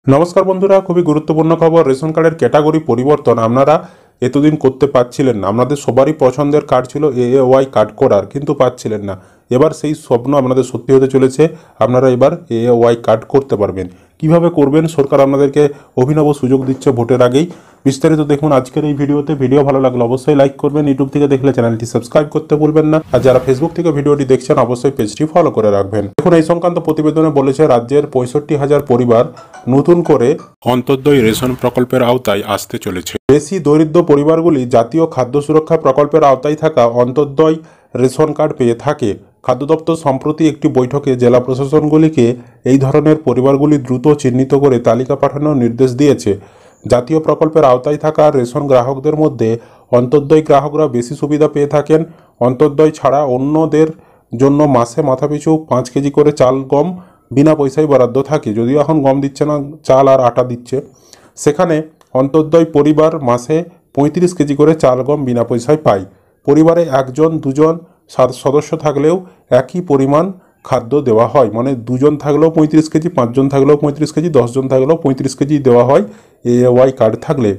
নমস্কার বন্ধুরা, খুবই গুরুত্বপূর্ণ খবর। রেশন কার্ডের ক্যাটাগরি পরিবর্তন আপনারা এতদিন করতে পারছিলেন না। আপনাদের সবারই পছন্দের কার্ড ছিল এএওয়াই কার্ড করার, কিন্তু পাচ্ছিলেন না। এবার সেই স্বপ্ন আপনাদের সত্যি হতে চলেছে। আপনারা এবার এএওয়াই কার্ড করতে পারবেন। কিভাবে করবেন, সরকার আপনাদেরকে অভিনব সুযোগ দিচ্ছে ভোটের আগেই। বিস্তারিত দেখুন আজকের এই ভিডিওতে। ভিডিও ভালো লাগলে অবশ্যই লাইক করবেন। ইউটিউব থেকে দেখলে চ্যানেলটি সাবস্ক্রাইব করতে ভুলবেন না। আর যারা ফেসবুক থেকে ভিডিওটি দেখছেন অবশ্যই পেজটি ফলো করে রাখবেন। দেখুন, এই সংক্রান্ত প্রতিবেদনে বলেছে রাজ্যের 65,000 পরিবার নতুন করে অন্তর্দয় রেশন প্রকল্পের আওতায় আসতে চলেছে। বেশি দরিদ্র পরিবারগুলি জাতীয় খাদ্য সুরক্ষা প্রকল্পের আওতায় থাকা অন্তর্দয় রেশন কার্ড পেয়ে থাকে। খাদ্য দপ্তর সম্প্রতি একটি বৈঠকে জেলা প্রশাসনগুলিকে এই ধরনের পরিবারগুলি দ্রুত চিহ্নিত করে তালিকা পাঠানোর নির্দেশ দিয়েছে। জাতীয় প্রকল্পের আওতায় থাকা রেশন গ্রাহকদের মধ্যে অন্তর্দয় গ্রাহকরা বেশি সুবিধা পেয়ে থাকেন। অন্তর্দয় ছাড়া অন্যদের জন্য মাসে মাথাপিছু 5 কেজি করে চাল গম বিনা পয়সায় বরাদ্দ থাকে। যদিও এখন গম দিচ্ছে না, চাল আর আটা দিচ্ছে। সেখানে অন্তর্দয় পরিবার মাসে 35 কেজি করে চাল গম বিনা পয়সায় পায়। পরিবারে 1 2 সদস্য থাকলেও একই পরিমাণ খাদ্য দেওয়া হয়। মানে 2 জন থাকলেও 35 কেজি, 5 জন থাকলেও 35 কেজি, 10 জন থাকলেও 35 কেজি দেওয়া হয় এওয়াই কার্ড থাকলে।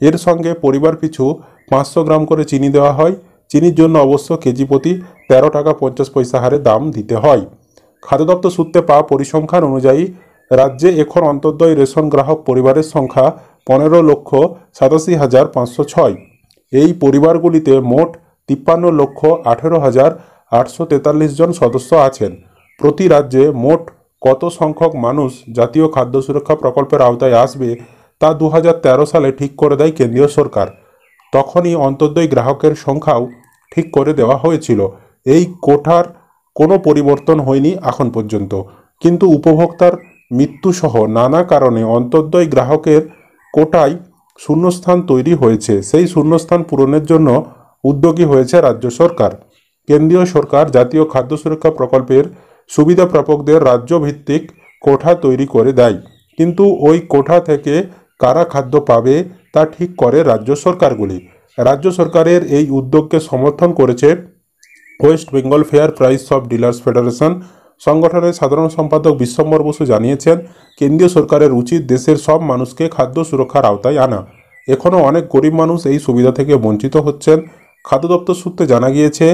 এর সঙ্গে পরিবার পিছু 500 গ্রাম করে চিনি দেওয়া হয়। চিনির জন্য অবশ্য কেজি প্রতি 13 টাকা 50 পয়সা হারে দাম দিতে হয়। খাদ্য দপ্তর সূত্রে পাওয়া পরিসংখ্যান অনুযায়ী রাজ্যে এখন অন্তর্দয় রেশন গ্রাহক পরিবারের সংখ্যা 15,87,506। এই পরিবারগুলিতে মোট 53,18,843 জন সদস্য আছেন। প্রতি রাজ্যে মোট কত সংখ্যক মানুষ জাতীয় খাদ্য সুরক্ষা প্রকল্পের আওতায় আসবে তা 2013 সালে ঠিক করে দেয় কেন্দ্রীয় সরকার। তখনই অন্তর্দয় গ্রাহকের সংখ্যাও ঠিক করে দেওয়া হয়েছিল। এই কোটার কোনো পরিবর্তন হয়নি এখন পর্যন্ত, কিন্তু উপভোক্তার মৃত্যুসহ নানা কারণে অন্তর্দয় গ্রাহকের কোটায় শূন্যস্থান তৈরি হয়েছে। সেই শূন্যস্থান পূরণের জন্য উদ্যোগী হয়েছে রাজ্য সরকার। কেন্দ্রীয় সরকার জাতীয় খাদ্য সুরক্ষা প্রকল্পের সুবিধা প্রাপকদের রাজ্যভিত্তিক কোঠা তৈরি করে দেয়, কিন্তু ওই কোঠা থেকে কারা খাদ্য পাবে তা ঠিক করে রাজ্য সরকারগুলি। রাজ্য সরকারের এই উদ্যোগকে সমর্থন করেছে West Bengal fair price of dealers federation. সংগঠনের সাধারণ সম্পাদক বিশ্বম্বর বসু জানিয়েছেন, কেন্দ্রীয় সরকারের উচিত দেশের সব মানুষকে খাদ্য সুরক্ষার আওতায় আনা। এখনও অনেক গরিব মানুষ এই সুবিধা থেকে বঞ্চিত হচ্ছেন। খাদ্য দপ্তর সূত্রে জানা গিয়েছে,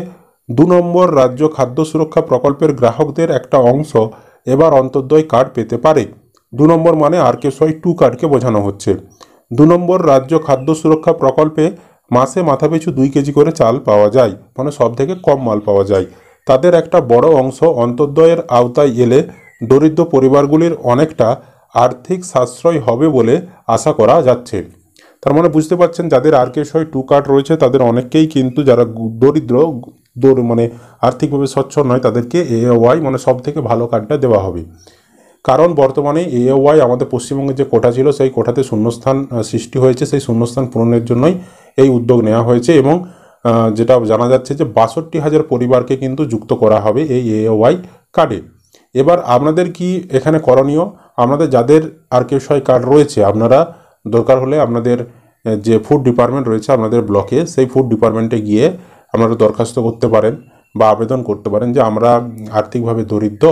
2 নম্বর রাজ্য খাদ্য সুরক্ষা প্রকল্পের গ্রাহকদের একটা অংশ এবার অন্তর্দয় কার্ড পেতে পারে। 2 নম্বর মানে আরকেএসওয়াই 2 কার্ডকে বোঝানো হচ্ছে। 2 নম্বর রাজ্য খাদ্য সুরক্ষা প্রকল্পে মাসে মাথাপিছু 2 কেজি করে চাল পাওয়া যায়, মানে সব থেকে কম মাল পাওয়া যায়। তাদের একটা বড় অংশ অন্তর্দয়ের আওতায় এলে দরিদ্র পরিবারগুলির অনেকটা আর্থিক সাশ্রয় হবে বলে আশা করা যাচ্ছে। তার মানে বুঝতে পারছেন, যাদের আরকেএসওয়াই 2 কার্ড রয়েছে তাদের অনেককেই কিন্তু, যারা দরিদ্র মানে আর্থিকভাবে সচ্ছল নয়, তাদেরকে এওয়াই মানে সব থেকে ভালো কার্ডটা দেওয়া হবে। কারণ বর্তমানে এওয়াই আমাদের পশ্চিমবঙ্গের যে কোটা ছিল সেই কোটাতে শূন্যস্থান সৃষ্টি হয়েছে। সেই শূন্যস্থান পূরণের জন্যই এই উদ্যোগ নেওয়া হয়েছে এবং যেটা জানা যাচ্ছে যে 62,000 পরিবারকে কিন্তু যুক্ত করা হবে এই এওয়াই কার্ডে। এবার আপনাদের কি এখানে করণীয়, আপনাদের যাদের আরকেএসওয়াই কার্ড রয়েছে, আপনারা দরকার হলে আপনাদের যে ফুড ডিপার্টমেন্ট রয়েছে আপনাদের ব্লকে, সেই ফুড ডিপার্টমেন্টে গিয়ে আপনারা দরখাস্ত করতে পারেন বা আবেদন করতে পারেন যে আমরা আর্থিকভাবে দরিদ্র,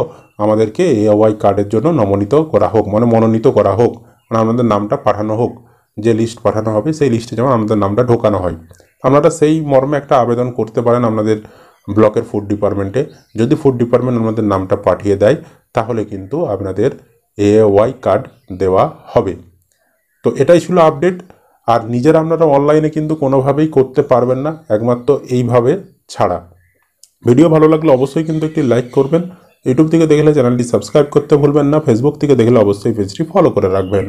আমাদেরকে এওয়াই কার্ডের জন্য মনোনীত করা হোক, মানে আমাদের নামটা পাঠানো হোক। যে লিস্ট পাঠানো হবে সেই লিস্টে যেমন আমাদের নামটা ঢোকানো হয়, আপনারা সেই মর্মে একটা আবেদন করতে পারেন আপনাদের ব্লকের ফুড ডিপার্টমেন্টে। যদি ফুড ডিপার্টমেন্ট আমাদের নামটা পাঠিয়ে দেয় তাহলে কিন্তু আপনাদের এওয়াই কার্ড দেওয়া হবে। তো এটাই ছিল আপডেট। আর নিজেরা আপনারা অনলাইনে কিন্তু কোনোভাবেই করতে পারবেন না, একমাত্র এইভাবে ছাড়া। ভিডিও ভালো লাগলে অবশ্যই কিন্তু একটি লাইক করবেন। ইউটিউব থেকে দেখলে চ্যানেলটি সাবস্ক্রাইব করতে ভুলবেন না। ফেসবুক থেকে দেখলে অবশ্যই পেজটি ফলো করে রাখবেন।